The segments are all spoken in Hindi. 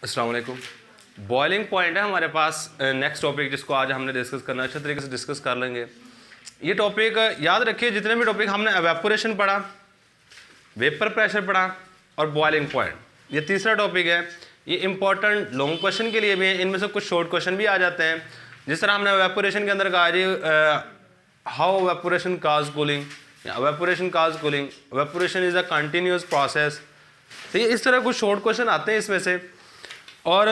अस्सलाम वालेकुम। बॉइलिंग पॉइंट है हमारे पास नेक्स्ट टॉपिक जिसको आज हमने डिस्कस करना है, अच्छे तरीके से डिस्कस कर लेंगे। ये टॉपिक याद रखिए, जितने भी टॉपिक हमने एवेपोरेशन पढ़ा, वेपर प्रेशर पढ़ा और बॉइलिंग पॉइंट, ये तीसरा टॉपिक है। ये इंपॉर्टेंट लॉन्ग क्वेश्चन के लिए भी है, इनमें से कुछ शॉर्ट क्वेश्चन भी आ जाते हैं। जिस तरह हमने एवेपोरेशन के अंदर कहा जी, how evaporation causes cooling, evaporation causes cooling, evaporation is a continuous process. तो ये इस तरह कुछ शॉर्ट क्वेश्चन आते हैं इसमें से। और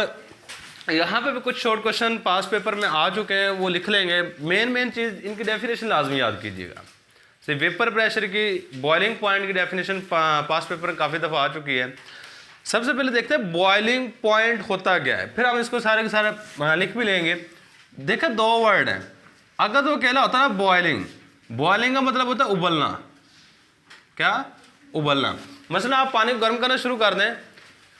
यहाँ पे भी कुछ शॉर्ट क्वेश्चन पास पेपर में आ चुके हैं, वो लिख लेंगे। मेन चीज़ इनकी डेफिनेशन लाजमी याद कीजिएगा। से वेपर प्रेशर की, बॉइलिंग पॉइंट की डेफिनेशन पास पेपर में काफ़ी दफ़ा आ चुकी है। सबसे पहले देखते हैं बॉइलिंग पॉइंट होता क्या है, फिर हम इसको सारे के सारे लिख भी लेंगे। देखिए दो वर्ड हैं। अगर तो अकेला होता है ना बॉइलिंग, बॉइलिंग का मतलब होता है उबलना। क्या? उबलना। मसला आप पानी को गर्म करना शुरू कर दें,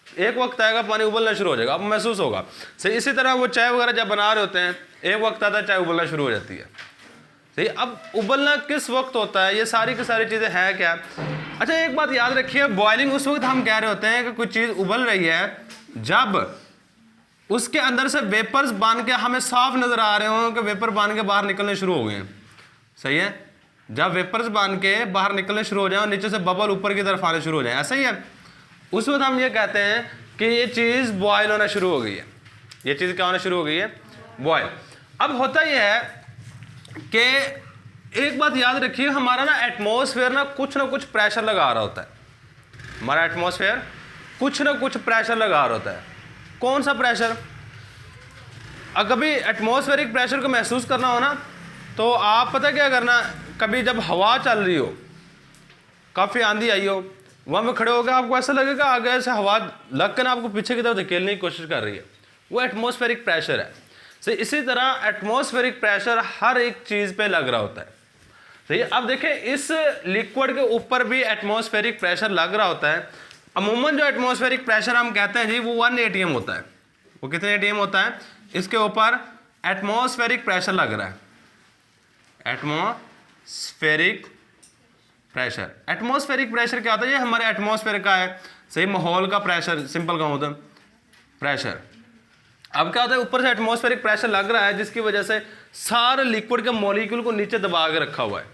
एक वक्त आएगा पानी उबलना शुरू हो जाएगा, आपको महसूस होगा। सही इसी तरह वो चाय वगैरह जब बना रहे होते हैं, एक वक्त आता है चाय उबलना शुरू हो जाती है। सही, अब उबलना किस वक्त होता है, ये सारी की सारी चीज़ें हैं क्या। अच्छा एक बात याद रखिए, बॉइलिंग उस वक्त हम कह रहे होते हैं कि कुछ चीज़ उबल रही है जब उसके अंदर से वेपर्स बन के हमें साफ नज़र आ रहे हों कि वेपर बन के बाहर निकलने शुरू हो गए हैं। सही है, जब वेपर्स बन के बाहर निकलने शुरू हो जाए और नीचे से बबल ऊपर की तरफ आने शुरू हो जाए, ऐसा ही है, उस वक्त हम ये कहते हैं कि ये चीज़ बॉयल होना शुरू हो गई है। ये चीज़ क्या होना शुरू हो गई है? बॉयल। अब होता यह है कि एक बात याद रखिए, हमारा ना एटमॉस्फेयर ना कुछ प्रेशर लगा रहा होता है। हमारा एटमॉस्फेयर कुछ ना कुछ प्रेशर लगा रहा होता है। कौन सा प्रेशर? अगर कभी एटमॉस्फेरिक प्रेशर को महसूस करना हो ना, तो आप पता क्या करना, कभी जब हवा चल रही हो, काफ़ी आंधी आई हो, वहाँ पे खड़े हो गए, आपको ऐसा लगेगा आगे से हवा लग कर ना आपको पीछे की तरफ धकेलने की कोशिश कर रही है। वो एटमॉस्फेरिक प्रेशर है। सही इसी तरह एटमॉस्फेरिक प्रेशर हर एक चीज़ पे लग रहा होता है। सही, अब देखें इस लिक्विड के ऊपर भी एटमॉस्फेरिक प्रेशर लग रहा होता है। अमूमन जो एटमॉस्फेरिक प्रेशर हम कहते हैं जी, वो 1 atm होता है। वो कितने atm होता है? इसके ऊपर एटमॉस्फेरिक प्रेशर लग रहा है। एटमॉस्फेरिक प्रेशर, एटमॉस्फेरिक प्रेशर क्या होता है? ये हमारे एटमॉस्फेयर का है, सही, माहौल का प्रेशर, सिंपल का होता है प्रेशर। अब क्या होता है, ऊपर से एटमॉस्फेरिक प्रेशर लग रहा है जिसकी वजह से सारे लिक्विड के मॉलिक्यूल को नीचे दबा के रखा हुआ है।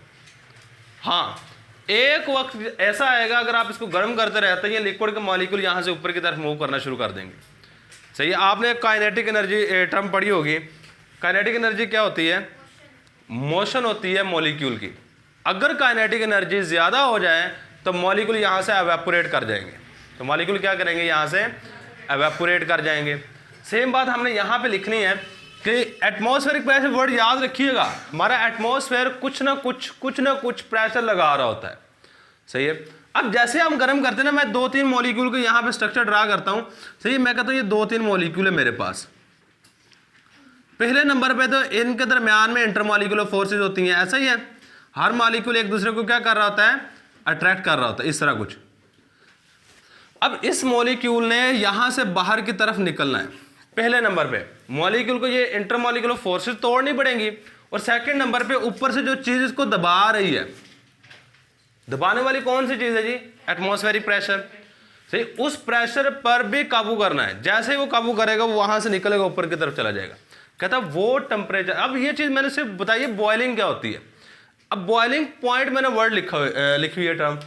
हाँ, एक वक्त ऐसा आएगा अगर आप इसको गर्म करते रहते हैं, ये लिक्विड के मॉलिक्यूल यहाँ से ऊपर की तरफ मूव करना शुरू कर देंगे। सही है, आपने काइनेटिक एनर्जी टर्म पढ़ी होगी। काइनेटिक एनर्जी क्या होती है? मोशन होती है मॉलिक्यूल की। अगर काइनेटिक एनर्जी ज़्यादा हो जाए तो मॉलिक्यूल यहाँ से एवेपोरेट कर जाएंगे। तो मॉलिक्यूल क्या करेंगे? यहाँ से एवेपोरेट कर जाएंगे। सेम बात हमने यहाँ पे लिखनी है कि एटमॉस्फेरिक प्रेशर वर्ड याद रखिएगा। हमारा एटमॉस्फेयर कुछ ना कुछ प्रेशर लगा रहा होता है। सही है, अब जैसे हम गर्म करते हैं ना, मैं 2-3 मॉलिक्यूल को यहाँ पे स्ट्रक्चर ड्रा करता हूँ। सही है, मैं कहता हूँ ये 2-3 मॉलिक्यूल है मेरे पास। पहले नंबर पे तो इनके दरमियान में इंटरमॉलिक्यूलर फोर्सेज होती हैं। ऐसा ही है, हर मॉलिक्यूल एक दूसरे को क्या कर रहा होता है? अट्रैक्ट कर रहा होता है, इस तरह कुछ। अब इस मॉलिक्यूल ने यहां से बाहर की तरफ निकलना है। पहले नंबर पे मॉलिक्यूल को ये इंटरमॉलिक्यूलर फोर्सेज तोड़नी पड़ेंगी, और सेकंड नंबर पे ऊपर से जो चीज इसको दबा रही है, दबाने वाली कौन सी चीज है जी? Atmospheric pressure. सही, उस प्रेशर पर भी काबू करना है। जैसे ही वो काबू करेगा, वो वहां से निकलेगा, ऊपर की तरफ चला जाएगा। कहता वो टेम्परेचर। अब ये चीज मैंने सिर्फ बताइए बॉइलिंग क्या होती है। अब बॉइलिंग पॉइंट मैंने वर्ड लिखी हुई है term,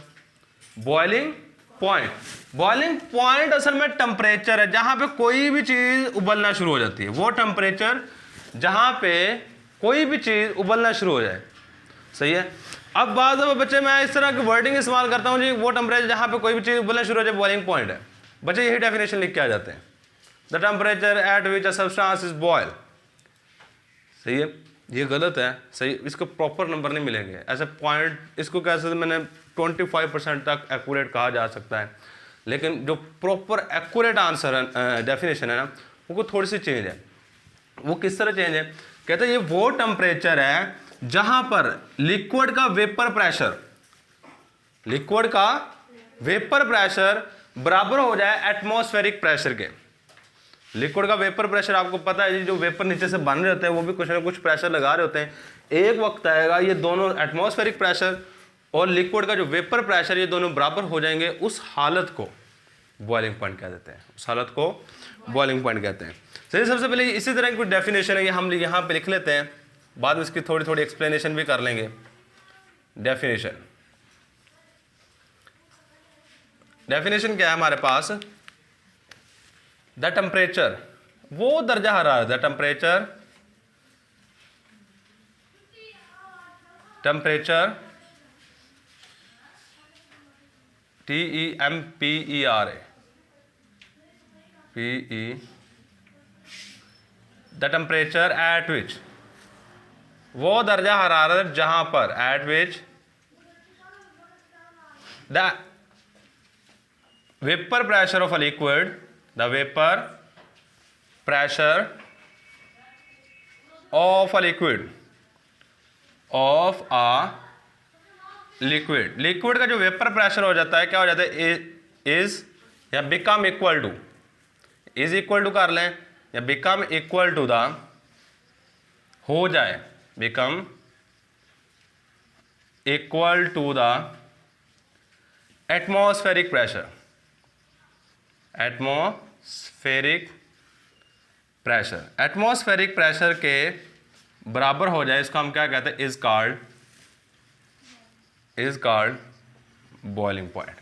boiling point. Boiling point असल में टेम्परेचर है जहां पे कोई भी चीज उबलना शुरू हो जाती है। वो टेम्परेचर जहां पे कोई भी चीज उबलना शुरू हो जाए। सही है, अब बाद में बच्चे मैं इस तरह की वर्डिंग इस्तेमाल करता हूं जी, वो टेम्परेचर जहां पे कोई भी चीज उबलना शुरू हो जाए बॉइलिंग पॉइंट है। बच्चे यही डेफिनेशन लिख के आ जाते हैं, the temperature at which a substance is boil. सही है, ये गलत है। सही, इसको प्रॉपर नंबर नहीं मिलेंगे ऐसे पॉइंट। इसको कैसे मैंने 25% तक एक्यूरेट कहा जा सकता है, लेकिन जो प्रॉपर एक्यूरेट आंसर है, डेफिनेशन है ना, वो थोड़ी सी चेंज है। वो किस तरह चेंज है? कहते हैं ये वो टेम्परेचर है जहां पर लिक्विड का वेपर प्रेशर बराबर हो जाए एटमॉस्फेरिक प्रेशर के। लिक्विड का वेपर प्रेशर आपको पता है जी, जो वेपर नीचे से बन रहे होते हैं वो भी कुछ ना कुछ प्रेशर लगा रहे होते हैं। एक वक्त आएगा ये दोनों एटमॉस्फेरिक प्रेशर और लिक्विड का जो वेपर प्रेशर, ये दोनों बराबर हो जाएंगे। उस हालत को बॉइलिंग पॉइंट कह देते हैं, उस हालत को बॉइलिंग पॉइंट कहते हैं। चलिए सबसे पहले इसी तरह की कुछ डेफिनेशन है, ये हम यहाँ पे लिख लेते हैं, बाद में इसकी थोड़ी थोड़ी एक्सप्लेनेशन भी कर लेंगे। डेफिनेशन क्या है हमारे पास, द टेम्परेचर, वो दर्जा हरारत, the temperature TEMPERA the temperature at which, वो दर्जा हरारत जहां पर, at which the vapour pressure of a liquid, the vapour pressure of a liquid, liquid का जो वेपर प्रेशर हो जाता है, क्या हो जाता है, इज या become equal to, is equal to कर लें या बिकम इक्वल टू द, हो जाए, become equal to the atmospheric pressure, atmospheric pressure के बराबर हो जाए, इसको हम क्या कहते हैं, इज कॉल्ड बॉइलिंग पॉइंट।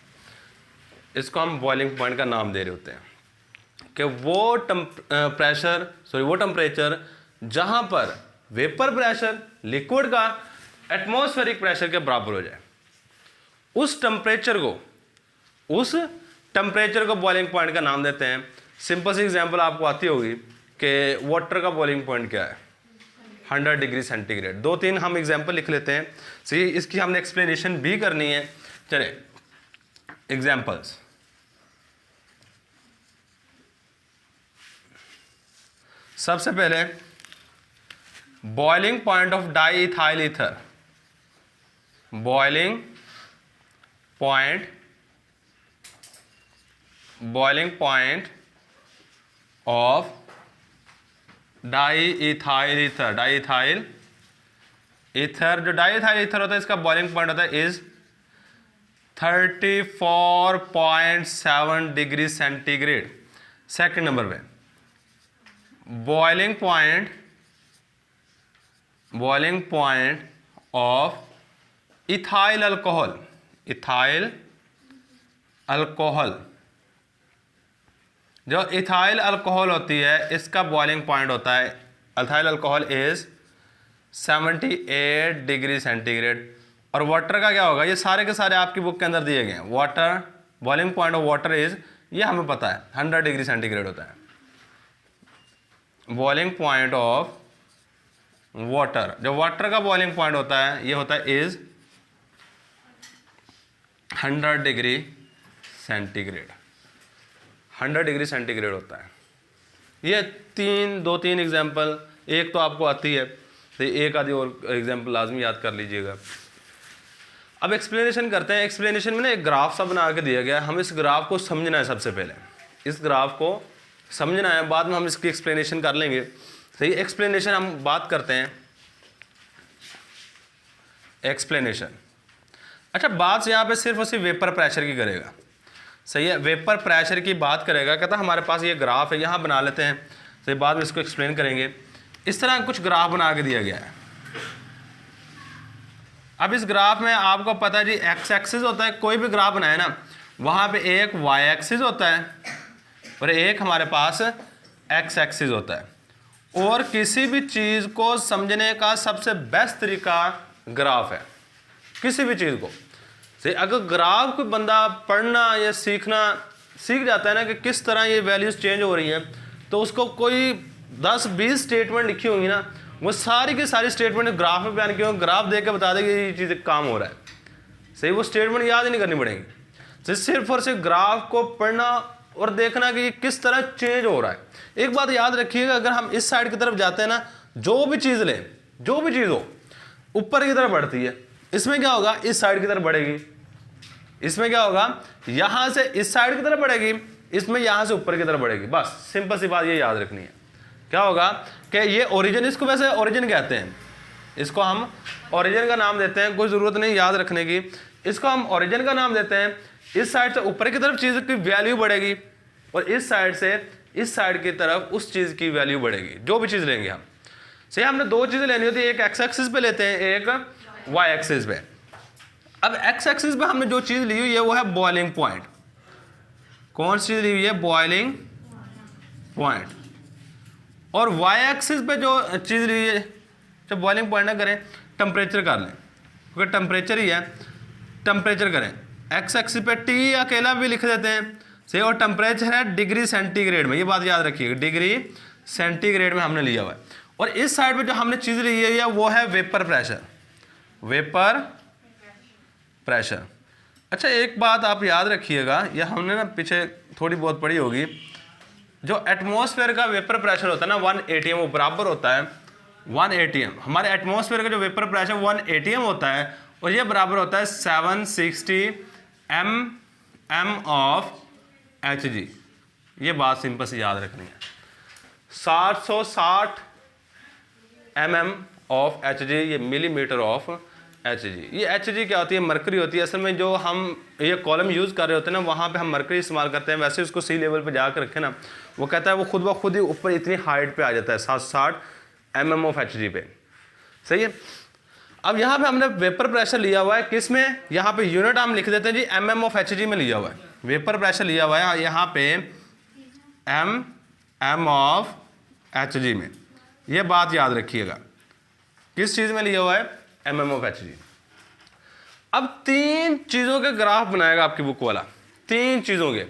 इसको हम बॉइलिंग पॉइंट का नाम दे रहे होते हैं कि वो टेम्परेचर जहां पर वेपर प्रेशर लिक्विड का एटमॉस्फेरिक प्रेशर के बराबर हो जाए, उस टेम्परेचर को बॉइलिंग पॉइंट का नाम देते हैं। सिंपल सी एग्जांपल आपको आती होगी कि वाटर का बॉइलिंग पॉइंट क्या है, 100 डिग्री सेंटीग्रेड। 2-3 हम एग्जांपल लिख लेते हैं, सही, इसकी हमने एक्सप्लेनेशन भी करनी है। चले एग्जांपल्स, सबसे पहले boiling point of di ethyl ether, boiling point of di ethyl ether, जो डाई इथाइल ईथर होता है, इसका बॉइलिंग पॉइंट होता है is 34.7 degree centigrade. Second number पे boiling point of ethyl alcohol, जो इथाइल अल्कोहल होती है, इसका बॉइलिंग पॉइंट होता है, ethyl alcohol is 78 degree centigrade. और वाटर का क्या होगा, ये सारे के सारे आपकी बुक के अंदर दिए गए हैं। Water, boiling point of water is, ये हमें पता है 100 डिग्री सेंटीग्रेड होता है। बॉइलिंग पॉइंट ऑफ वाटर, जो वाटर का बॉइलिंग पॉइंट होता है, ये होता है is 100 degree centigrade, 100 degree centigrade होता है। ये 2-3 एग्जाम्पल, एक तो आपको आती है, तो एक आधी और एग्जाम्पल लाजमी याद कर लीजिएगा। अब एक्सप्लेनेशन करते हैं। एक्सप्लेनेशन में ना एक ग्राफ सा बना के दिया गया है, हम इस ग्राफ को समझना है। सबसे पहले इस ग्राफ को समझना है, बाद में हम इसकी एक्सप्लेनेशन कर लेंगे। सही, एक्सप्लेनेशन हम बात करते हैं। एक्सप्लेनेशन, अच्छा, बात यहाँ पे सिर्फ और सिर्फ वेपर प्रेशर की करेगा। सही है, वेपर प्रेशर की बात करेगा। कहता हमारे पास ये ग्राफ है, यहाँ बना लेते हैं, सही, बाद में इसको एक्सप्लेन करेंगे। इस तरह कुछ ग्राफ बना के दिया गया है। अब इस ग्राफ में आपको पता है जी, एक्स एक्सिस होता है, कोई भी ग्राफ बनाए ना, वहाँ पे एक वाई एक्सिस होता है और एक हमारे पास एक्स एक्सिस होता है। और किसी भी चीज़ को समझने का सबसे बेस्ट तरीका ग्राफ है। किसी भी चीज़ को से अगर ग्राफ कोई बंदा पढ़ना या सीखना सीख जाता है ना कि किस तरह ये वैल्यूज़ चेंज हो रही हैं, तो उसको कोई 10-20 स्टेटमेंट लिखी होंगी ना, वो सारी की सारी स्टेटमेंट ग्राफ में बयान की होंगी, ग्राफ देख के बता देगी ये चीज़ काम हो रहा है। सही, वो स्टेटमेंट याद ही नहीं करनी पड़ेगी। तो सिर्फ और सिर्फ ग्राफ को पढ़ना और देखना कि ये किस तरह चेंज हो रहा है। एक बात याद रखिएगा, अगर हम इस साइड की तरफ जाते हैं ना, जो भी चीज़ लें, जो भी चीज़ हो, ऊपर की तरफ बढ़ती है। इसमें क्या होगा, इस साइड की तरफ बढ़ेगी। इसमें क्या होगा, यहाँ से इस साइड की तरफ बढ़ेगी, इसमें यहाँ से ऊपर की तरफ बढ़ेगी। बस सिंपल सी बात ये याद रखनी है। क्या होगा कि ये ओरिजिन, इसको वैसे ओरिजिन कहते हैं, इसको हम ओरिजिन का नाम देते हैं, कोई ज़रूरत नहीं याद रखने की। इसको हम ओरिजिन का नाम देते हैं इस साइड से ऊपर की तरफ चीज़ की वैल्यू बढ़ेगी और इस साइड से इस साइड की तरफ उस चीज़ की वैल्यू बढ़ेगी, जो भी चीज़ लेंगे हम। सही, हमने दो चीज़ें लेनी होती है, एक एक्स एक्सिस पे लेते हैं, एक वाई एक्सिस पे। अब एक्स एक्सिस पे हमने जो चीज़ ली हुई है वो है बॉइलिंग पॉइंट। कौन सी चीज़ ली हुई है? Boiling point. और वाई एक्सिस पे जो चीज़ ली है, जब बॉइलिंग पॉइंट ना करें, टेम्परेचर कर लें, क्योंकि टेम्परेचर ही है, टेम्परेचर करें। एक्स एक्सिस पे टी अकेला भी लिख देते हैं, सही। और टेम्परेचर है डिग्री सेंटीग्रेड में, ये बात याद रखिएगा, डिग्री सेंटीग्रेड में हमने लिया हुआ है। और इस साइड पे जो हमने चीज़ ली है वो है वेपर प्रेशर, वेपर प्रेशर। अच्छा, एक बात आप याद रखिएगा, यह हमने ना पीछे थोड़ी बहुत पढ़ी होगी, जो एटमॉस्फेयर का वेपर प्रेशर होता है ना 1 atm, वो बराबर होता है 1 atm। हमारे एटमॉस्फेयर का जो वेपर प्रेशर 1 atm होता है और ये बराबर होता है 760 mm ऑफ Hg। ये बात सिंपल से याद रखनी है, 760 mm ऑफ Hg, ये मिलीमीटर ऑफ Hg। ये Hg क्या होती है? मरकरी होती है। असल में जो हम ये कॉलम यूज़ कर रहे होते हैं ना, वहाँ पे हम मरकरी इस्तेमाल करते हैं। वैसे उसको सी लेवल पे जाकर रखें ना, वो कहता है वो खुद ब खुद ही ऊपर इतनी हाइट पे आ जाता है, 760 mm ऑफ Hg पे, सही है। अब यहाँ पे हमने वेपर प्रेशर लिया हुआ है किस में? यहाँ पे यूनिट हम लिख देते हैं जी, mm ऑफ Hg में लिया हुआ है, वेपर प्रेशर लिया हुआ है यहाँ पे mm ऑफ Hg में। ये बात याद रखिएगा, किस चीज़ में लिया हुआ है? mm of Hg। अब 3 चीज़ों के ग्राफ बनाएगा आपकी बुक वाला, 3 चीज़ों के,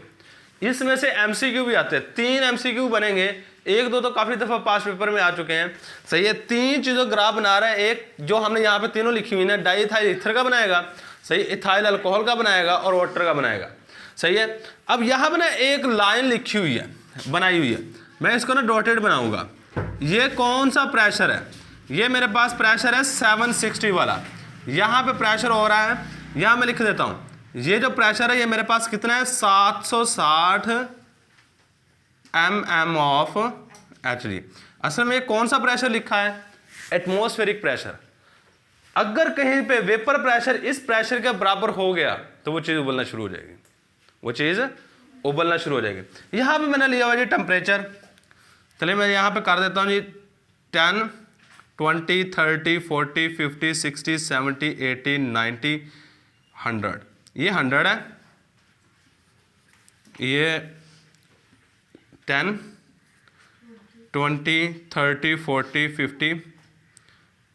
इसमें से MCQ भी आते हैं, 3 MCQ बनेंगे, 1-2 तो काफ़ी दफ़ा पास पेपर में आ चुके हैं, सही है। 3 चीज़ों ग्राफ बना रहा है, एक जो हमने यहाँ पे तीनों लिखी हुई है, डाई इथाइल ईथर का बनाएगा, सही, इथाइल अल्कोहल का बनाएगा और वाटर का बनाएगा, सही है। अब यहाँ पर ना एक लाइन लिखी हुई है, बनाई हुई है, मैं इसको ना डॉटेड बनाऊँगा। ये कौन सा प्रेशर है? ये मेरे पास प्रेशर है 760 वाला, यहाँ पे प्रेशर हो रहा है, यहाँ मैं लिख देता हूँ, ये जो प्रेशर है ये मेरे पास कितना है? 760 mm ऑफ Hg। असल में ये कौन सा प्रेशर लिखा है? Atmospheric pressure. अगर कहीं पे वेपर प्रेशर इस प्रेशर के बराबर हो गया तो वो चीज़ उबलना शुरू हो जाएगी, वो चीज़ उबलना शुरू हो जाएगी। यहाँ पे मैंने लिया हुआ जी टेम्परेचर, चलिए मैं यहाँ पे कर देता हूँ जी 10, 20, 30, 40, 50, 60, 70, 80, 90, 100। ये 100 है, ये 10, 20, 30, 40, 50,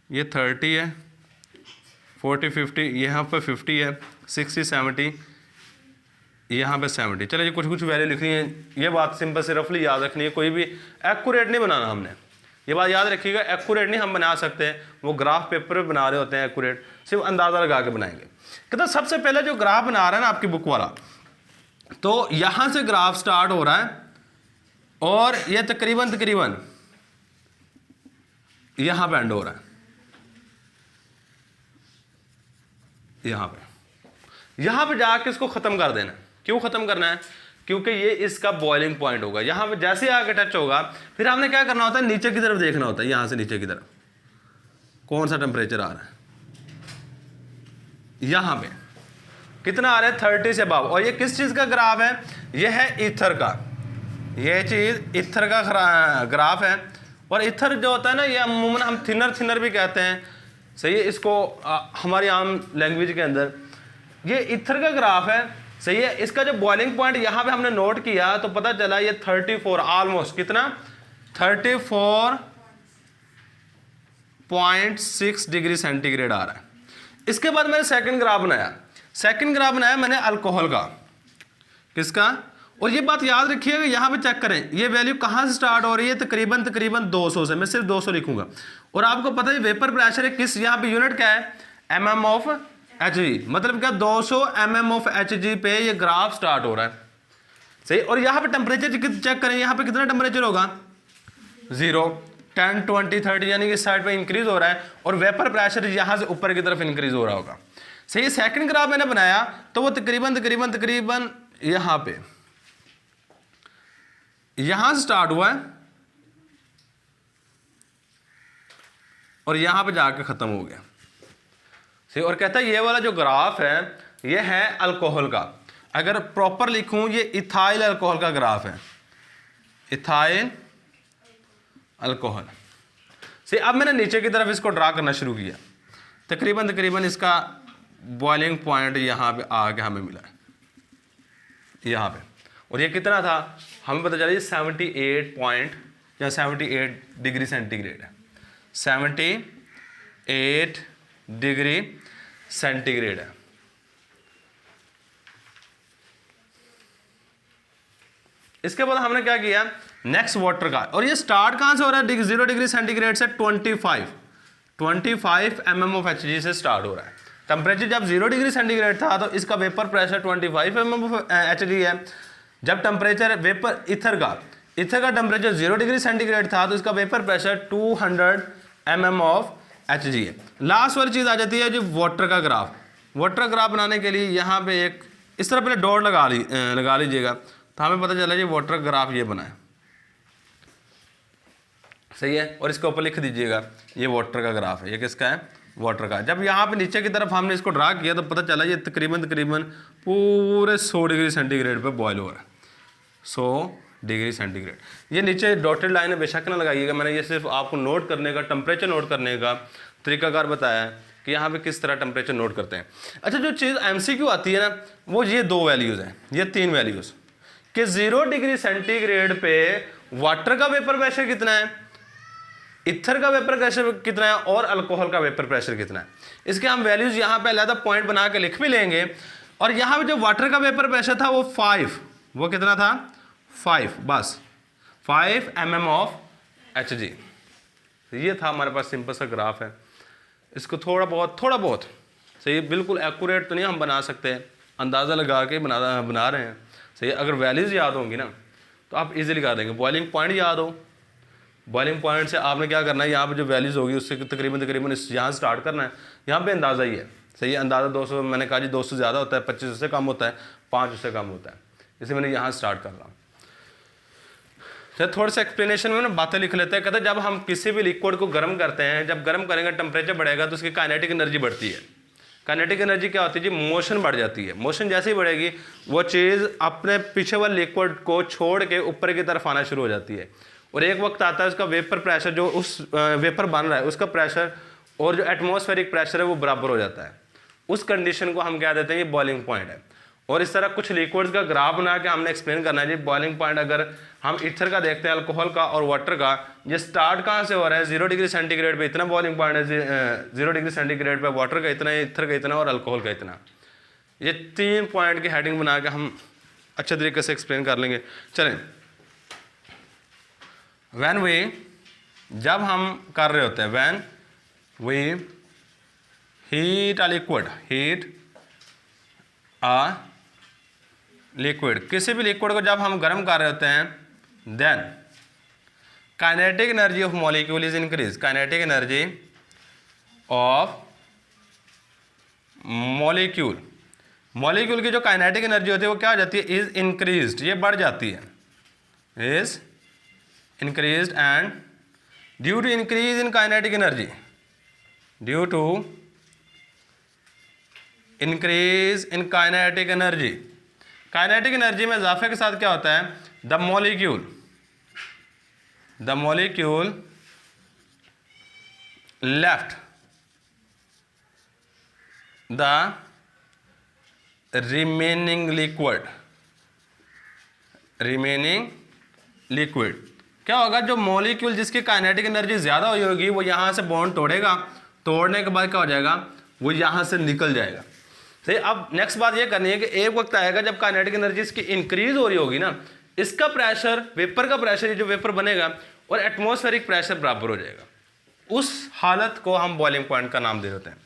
ये 30 है, 40, 50, यहाँ पर 50 है, 60, 70, यहाँ पे 70। चलिए कुछ कुछ वैल्यू लिखनी है, ये बात सिंपल से रफली याद रखनी है, कोई भी एक्यूरेट नहीं बनाना हमने, ये बात याद रखिएगा। एक्यूरेट नहीं हम बना सकते, वो ग्राफ पेपर पे बना रहे होते हैं, एक्यूरेट सिर्फ अंदाज़ा लगा के बनाएंगे। कहते सबसे पहले जो ग्राफ बना रहा है ना आपकी बुक वाला, तो यहाँ से ग्राफ स्टार्ट हो रहा है और ये तकरीबन तकरीबन यहाँ पे एंड हो रहा है, यहाँ पे जाके इसको ख़त्म कर देना। क्यों ख़त्म करना है? क्योंकि ये इसका बॉइलिंग पॉइंट होगा, यहाँ पे जैसे आगे टच होगा फिर हमने क्या करना होता है? नीचे की तरफ देखना होता है, यहाँ से नीचे की तरफ कौन सा टेम्परेचर आ रहा है, यहाँ पे कितना आ रहा है? 30 से अबव। और ये किस चीज़ का ग्राफ है? ये है ईथर का, ये चीज़ ईथर का ग्राफ है। और ईथर जो होता है ना, ये अमूमन हम थिनर भी कहते हैं, सही है, इसको हमारी आम लैंग्वेज के अंदर ये ईथर का ग्राफ है, सही है। इसका जो बॉइलिंग पॉइंट यहाँ पे हमने नोट किया तो पता चला ये 34 ऑलमोस्ट, कितना? 34.6 डिग्री सेंटीग्रेड आ रहा है। इसके बाद मैंने सेकंड ग्राफ बनाया मैंने अल्कोहल का, किसका? और ये बात याद रखिएगा, यहाँ पे चेक करें ये वैल्यू कहाँ से स्टार्ट हो रही है, तकरीबन 200 से, मैं सिर्फ 200 लिखूंगा। और आपको पता है वेपर प्रेशर है किस, यहाँ पे यूनिट क्या है? mm ऑफ Hg, मतलब क्या 200 mm ऑफ Hg पे ये ग्राफ स्टार्ट हो रहा है, सही। और यहाँ पे टेम्परेचर चेक करें, यहाँ पे कितना टेम्परेचर होगा? 0, 10, 20, 30, यानी कि इस साइड पे इंक्रीज हो रहा है और वेपर प्रेशर यहाँ से ऊपर की तरफ इंक्रीज हो रहा होगा, सही। सेकंड ग्राफ मैंने बनाया तो वो तकरीबन यहाँ से स्टार्ट हुआ है और यहाँ पे जाके खत्म हो गया, सही। और कहता है ये वाला जो ग्राफ है ये है अल्कोहल का। अगर प्रॉपर लिखूं, ये इथाइल अल्कोहल का ग्राफ है, इथाइल अल्कोहल से। अब मैंने नीचे की तरफ इसको ड्रा करना शुरू किया, तकरीबन इसका बॉइलिंग पॉइंट यहाँ पे आके हमें मिला है, यहाँ पे। और ये कितना था हमें पता चला, ये 78 पॉइंट या 78 डिग्री सेंटीग्रेड है, 78 डिग्री सेंटीग्रेड है। इसके बाद हमने क्या किया, नेक्स्ट वाटर का, और ये स्टार्ट कहां से हो रहा है, 0 डिग्री सेंटीग्रेड से 25 mm ऑफ Hg से स्टार्ट हो रहा है। टेम्परेचर जब 0 डिग्री सेंटीग्रेड था तो इसका vapour pressure 25 mm of Hg है। जब टेम्परेचर वेपर इथर का टेम्परेचर 0 डिग्री सेंटीग्रेड था तो इसका vapour pressure 200 mm of Hg है। लास्ट वाली चीज़ आ जाती है जो वाटर का ग्राफ। वाटर ग्राफ बनाने के लिए यहाँ पे एक इस तरह पहले डॉट लगा लीजिएगा, तो हमें पता चला ये वाटर ग्राफ ये बना है, सही है। और इसके ऊपर लिख दीजिएगा ये वाटर का ग्राफ है, ये किसका है, वाटर का। जब यहाँ पे नीचे की तरफ हमने इसको ड्रा किया तो पता चला ये तकरीबन पूरे 100 डिग्री सेंटीग्रेड पे बॉयल हो रहा है, 100 डिग्री सेंटीग्रेड। ये नीचे डॉटेड लाइन है, बेशक ना लगाइएगा, मैंने ये सिर्फ आपको नोट करने का, टेम्परेचर नोट करने का तरीकाकार बताया है कि यहाँ पे किस तरह टेम्परेचर नोट करते हैं। अच्छा, जो चीज़ MCQ आती है ना, वो ये 2 वैल्यूज़ हैं, ये 3 वैल्यूज़ कि 0 डिग्री सेंटीग्रेड पे वाटर का वेपर प्रेशर कितना है, इथर का वेपर प्रेशर कितना है और अल्कोहल का वेपर प्रेशर कितना है। इसके हम वैल्यूज़ यहाँ पे अलग पॉइंट बना के लिख भी लेंगे। और यहाँ पे जो वाटर का वेपर प्रेशर था वो 5, वो कितना था 5, बस 5 mm ऑफ Hg। ये था हमारे पास सिंपल सा ग्राफ है। इसको थोड़ा बहुत सही, बिल्कुल एक्यूरेट तो नहीं हम बना सकते, अंदाज़ा लगा के बना रहे हैं, सही। अगर वैल्यूज़ याद होंगी ना तो आप इजीली कर देंगे। बॉइलिंग पॉइंट याद हो, बॉइलिंग पॉइंट से आपने क्या करना है, यहाँ पे जो वैल्यूज़ होगी उससे तकरीबन इस यहाँ स्टार्ट करना है। यहाँ पे अंदाज़ा ही है, सही है। अंदाज़ा 200, मैंने कहा जी 200 ज़्यादा होता है, 25 उससे कम होता है, 5 उससे कम होता है, इसे मैंने यहाँ स्टार्ट कर रहा हूँ। चलो थोड़ा सा एक्सप्लेनेशन में ना बातें लिख लेते हैं। कहते हैं जब हम किसी भी लिक्विड को गर्म करते हैं, जब गर्म करेंगे टेम्परेचर बढ़ेगा तो उसकी काइनेटिक एनर्जी बढ़ती है। काइनेटिक एनर्जी क्या होती है जी, मोशन बढ़ जाती है। मोशन जैसे ही बढ़ेगी वो चीज़ अपने पीछे वाले लिक्विड को छोड़ के ऊपर की तरफ आना शुरू हो जाती है। और एक वक्त आता है उसका वेपर प्रेशर, जो उस वेपर बन रहा है उसका प्रेशर और जो एटमॉस्फेरिक प्रेशर है वो बराबर हो जाता है। उस कंडीशन को हम क्या देते हैं, ये बॉइलिंग पॉइंट है। और इस तरह कुछ लिक्विड्स का ग्राफ बना के हमने एक्सप्लेन करना है जी। बॉइलिंग पॉइंट अगर हम इथर का देखते हैं, अल्कोहल का और वाटर का, ये स्टार्ट कहाँ से हो रहा है, 0 डिग्री सेंटीग्रेड पे इतना बॉइलिंग पॉइंट है, 0 डिग्री सेंटीग्रेड पे वाटर का इतना, इथर का इतना और अल्कोहल का इतना। ये 3 पॉइंट की हेडिंग बना के हम अच्छे तरीके से एक्सप्लेन कर लेंगे। चलें, व्हेन वी, जब हम कर रहे होते हैं, when we heat a liquid, heat a liquid, किसी भी लिक्विड को जब हम गर्म कर रहे होते हैं, then kinetic energy of molecule is increase. Kinetic energy of molecule, molecule की जो काइनेटिक एनर्जी होती है वो क्या हो जाती है, इज इंक्रीज्ड, ये बढ़ जाती है, is increased. And due to increase in kinetic energy, due to increase in kinetic energy, kinetic energy में इजाफे के साथ क्या होता है, the molecule left the remaining liquid, क्या होगा, जो मॉलिक्यूल जिसकी काइनेटिक एनर्जी ज़्यादा हुई होगी वो यहाँ से बॉन्ड तोड़ेगा, तोड़ने के बाद क्या हो जाएगा, वो यहाँ से निकल जाएगा। सही। अब नेक्स्ट बात ये करनी है कि एक वक्त आएगा जब काइनेटिक एनर्जी इसकी इंक्रीज हो रही होगी ना, इसका प्रेशर, वेपर का प्रेशर, ये जो वेपर बनेगा और एटमॉस्फेरिक प्रेशर बराबर हो जाएगा। उस हालत को हम बॉइलिंग पॉइंट का नाम दे देते हैं।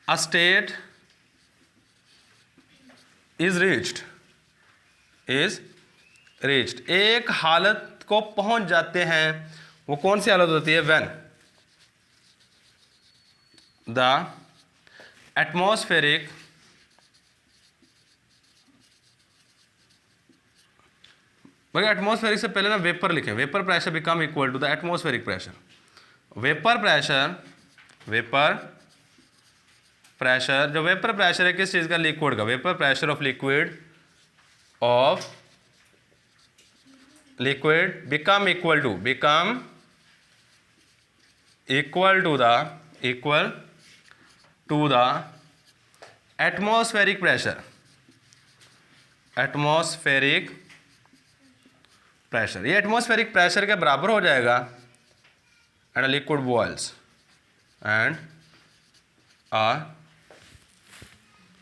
अ स्टेट इज रीच्ड, एक हालत को पहुंच जाते हैं, वो कौन सी हालत होती है, व्हेन द एटमॉस्फेरिक भाई एटमॉस्फेरिक से पहले ना वेपर लिखें, vapour pressure become equal to the atmospheric pressure. Vapour pressure, जो वेपर प्रेशर है किस चीज़ का, लिक्विड का, vapour pressure of liquid become equal to the atmospheric pressure, ये एटमॉस्फेरिक प्रेशर के बराबर हो जाएगा एंड लिक्विड बॉयल्स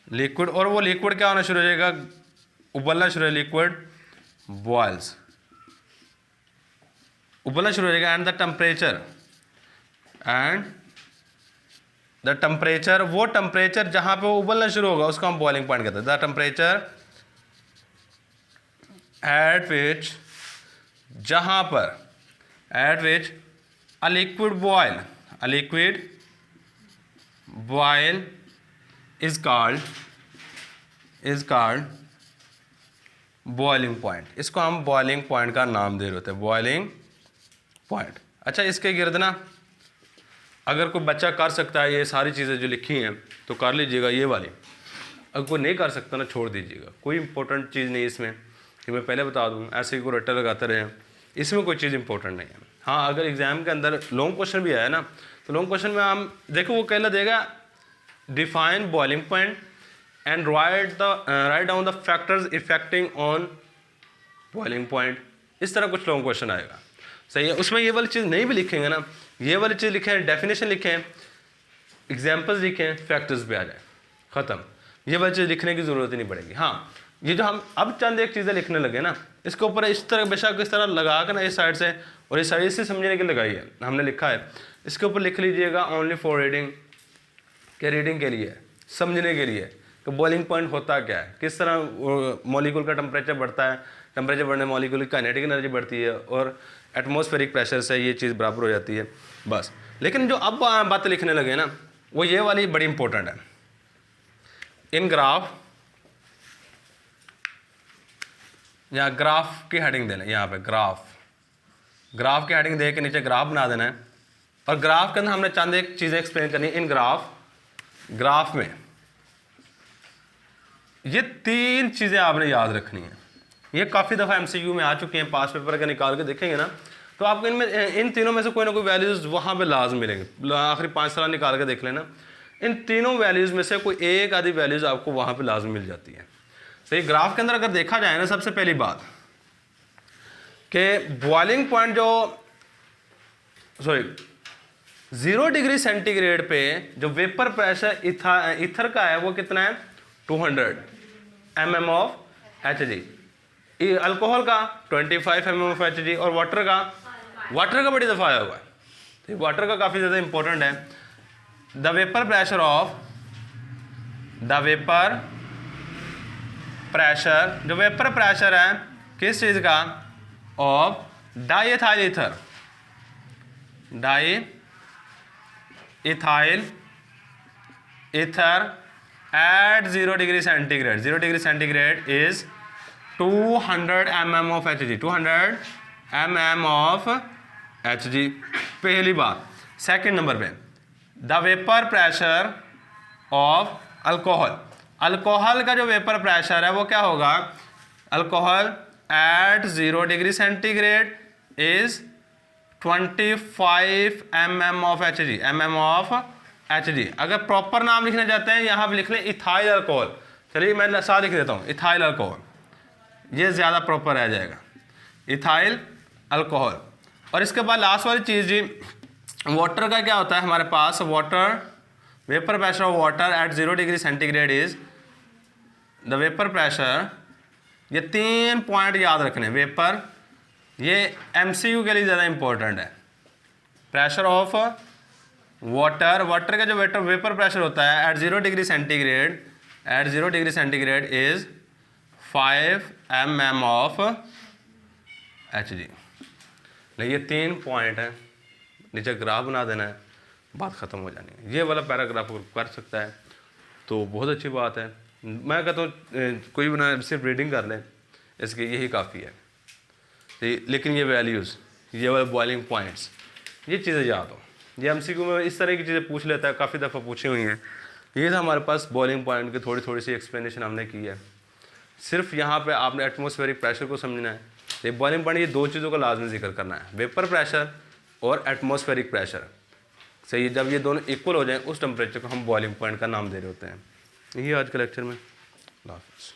लिक्विड, और वो लिक्विड क्या होना शुरू हो जाएगा, उबलना शुरू है, लिक्विड बॉयल्स, उबलना शुरू हो जाएगा एंड द टेम्परेचर, वो टेम्परेचर जहां पे वो उबलना शुरू होगा उसको हम बॉइलिंग पॉइंट कहते हैं। द टेम्परेचर एट विच, जहां पर, at which a liquid boil is called boiling point, इसको हम बॉइलिंग पॉइंट का नाम दे रहे होते हैं, बॉइलिंग पॉइंट। अच्छा, इसके गिर्द ना अगर कोई बच्चा कर सकता है ये सारी चीज़ें जो लिखी हैं तो कर लीजिएगा ये वाली, अगर कोई नहीं कर सकता ना छोड़ दीजिएगा, कोई इंपॉर्टेंट चीज़ नहीं इसमें कि मैं पहले बता दूं, ऐसे ही कोई रट्टा लगाते रहे, इसमें कोई चीज़ इंपॉर्टेंट नहीं है। हाँ, अगर एग्जाम के अंदर लॉन्ग क्वेश्चन भी आया ना तो लॉन्ग क्वेश्चन में हम देखो वो कहला देगा define boiling point and write down the factors affecting on boiling point, इस तरह कुछ लॉन्ग क्वेश्चन आएगा। सही है, उसमें ये वाली चीज़ नहीं भी लिखेंगे ना, ये वाली चीज़ लिखें, डेफिनेशन लिखें, एग्जाम्पल्स लिखें, फैक्टर्स पे आ जाए, ख़त्म, ये वाली चीज़ लिखने की ज़रूरत ही नहीं पड़ेगी। हाँ, ये जो हम अब चंद एक चीज़ें लिखने लगे ना, इसके ऊपर इस तरह बेशक इस तरह लगा कर ना इस साइड से और इस साइड इससे समझने के लिए लगाई है, हमने लिखा है, इसके ऊपर लिख लीजिएगा ओनली फॉर रीडिंग, क्या रीडिंग के लिए, समझने के लिए कि बॉइलिंग पॉइंट होता क्या है, किस तरह मॉलिक्यूल का टेम्परेचर बढ़ता है, टेम्परेचर बढ़ने मॉलिक्यूल की काइनेटिक एनर्जी बढ़ती है और एटमॉस्फेरिक प्रेशर से ये चीज़ बराबर हो जाती है बस। लेकिन जो अब बातें लिखने लगे ना वो ये वाली बड़ी इंपॉर्टेंट है। इन ग्राफ, यहाँ ग्राफ की हेडिंग देना, यहाँ पे ग्राफ की हेडिंग दे के नीचे ग्राफ बना देना है और ग्राफ के अंदर हमने चंद एक चीज़ें एक्सप्लेन करनी है। इन ग्राफ में ये तीन चीज़ें आपने याद रखनी है, ये काफ़ी दफ़ा एमसीक्यू में आ चुके हैं, पास पेपर का निकाल के देखेंगे ना तो आपको इनमें इन तीनों में से कोई ना कोई वैल्यूज़ वहाँ पे लाजम मिलेंगे। आखिरी 5 साल निकाल के देख लेना, इन तीनों वैल्यूज़ में से कोई एक आधी वैल्यूज़ आपको वहाँ पे लाजम मिल जाती है। सही, ग्राफ के अंदर अगर देखा जाए ना, सबसे पहली बात कि बॉइलिंग पॉइंट जो 0 डिग्री सेंटीग्रेड पे जो वेपर प्रेशर ईथर का है वो कितना है, 200 mm ऑफ Hg, अल्कोहल का 25 mm ऑफ Hg और वाटर का बड़ी दफ़ा आया हुआ है, तो वाटर का काफ़ी ज़्यादा इंपॉर्टेंट है। द वेपर प्रेशर, जो वेपर प्रेशर है किस चीज़ का, of diethyl ether at 0 degree centigrade, 0 degree centigrade is 200 mm of Hg, 200 mm of Hg, पहली बात। सेकंड नंबर पे the vapour pressure of alcohol का जो वेपर प्रेशर है वो क्या होगा, alcohol at 0 degree centigrade is 25 mm of Hg, अगर प्रॉपर नाम लिखना चाहते हैं यहाँ पे लिख लें इथाइल अल्कोहल। चलिए मैं साथ लिख देता हूँ, इथाइल अल्कोहल, ये ज़्यादा प्रॉपर रह जाएगा, इथाइल अल्कोहल। और इसके बाद लास्ट वाली चीज़ जी, वाटर का क्या होता है हमारे पास, water vapour pressure of water at 0 degree centigrade is the vapour pressure, ये 3 पॉइंट याद रखने, वेपर, ये एमसीक्यू के लिए ज़्यादा इंपॉर्टेंट है। प्रेशर ऑफ वाटर का जो वेपर प्रेशर होता है at 0 degree centigrade is 5 mm of Hg। ये 3 पॉइंट है, नीचे ग्राफ बना देना है, बात ख़त्म हो जानी है। ये वाला पैराग्राफ कर सकता है तो बहुत अच्छी बात है। मैं कहता हूँ कोई बना सिर्फ रीडिंग कर ले, इसकी यही काफ़ी है। लेकिन ये वैल्यूज़, ये वाले बॉइलिंग पॉइंट्स, ये चीज़ें याद हो। ये एमसीक्यू में इस तरह की चीज़ें पूछ लेता है, काफ़ी दफ़ा पूछी हुई हैं, ये था हमारे पास बॉइलिंग पॉइंट की थोड़ी थोड़ी सी एक्सप्लेनेशन हमने की है। सिर्फ यहाँ पे आपने एटमॉस्फेरिक प्रेशर को समझना है। ये बॉइलिंग पॉइंट, ये दो चीज़ों का लाजमी जिक्र करना है, वेपर प्रेशर और एटमॉस्फेरिक प्रेशर। सही, जब ये दोनों इक्वल हो जाएं उस टेम्परेचर को हम बॉइलिंग पॉइंट का नाम दे रहे होते हैं। यही आज के लेक्चर में। अल्लाह हाफ़िज़।